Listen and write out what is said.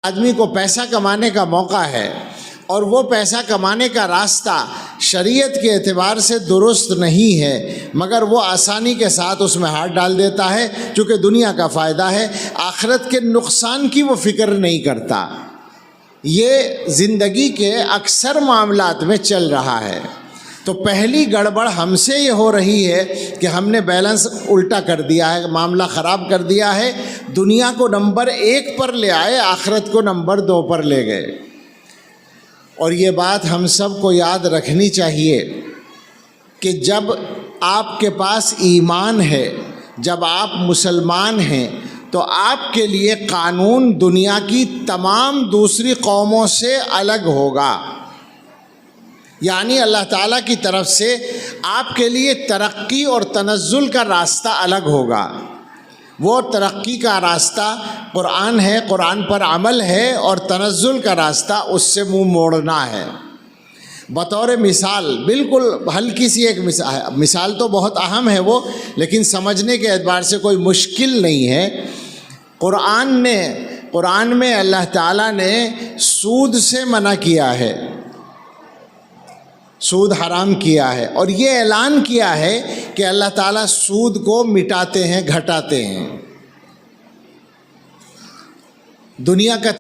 آدمی کو پیسہ کمانے کا موقع ہے اور وہ پیسہ کمانے کا راستہ شریعت کے اعتبار سے درست نہیں ہے، مگر وہ آسانی کے ساتھ اس میں ہاتھ ڈال دیتا ہے چونکہ دنیا کا فائدہ ہے، آخرت کے نقصان کی وہ فکر نہیں کرتا۔ یہ زندگی کے اکثر معاملات میں چل رہا ہے۔ تو پہلی گڑبڑ ہم سے یہ ہو رہی ہے کہ ہم نے بیلنس الٹا کر دیا ہے، معاملہ خراب کر دیا ہے، دنیا کو نمبر 1 پر لے آئے، آخرت کو نمبر 2 پر لے گئے۔ اور یہ بات ہم سب کو یاد رکھنی چاہیے کہ جب آپ کے پاس ایمان ہے، جب آپ مسلمان ہیں، تو آپ کے لیے قانون دنیا کی تمام دوسری قوموں سے الگ ہوگا۔ یعنی اللہ تعالیٰ کی طرف سے آپ کے لیے ترقی اور تنزل کا راستہ الگ ہوگا۔ وہ ترقی کا راستہ قرآن ہے، قرآن پر عمل ہے، اور تنزل کا راستہ اس سے منہ موڑنا ہے۔ بطور مثال، بالکل ہلکی سی ایک مثال تو بہت اہم ہے وہ، لیکن سمجھنے کے اعتبار سے کوئی مشکل نہیں ہے۔ قرآن میں اللہ تعالیٰ نے سود سے منع کیا ہے، سود حرام کیا ہے، اور یہ اعلان کیا ہے کہ اللہ تعالیٰ سود کو مٹاتے ہیں، گھٹاتے ہیں۔ دنیا کا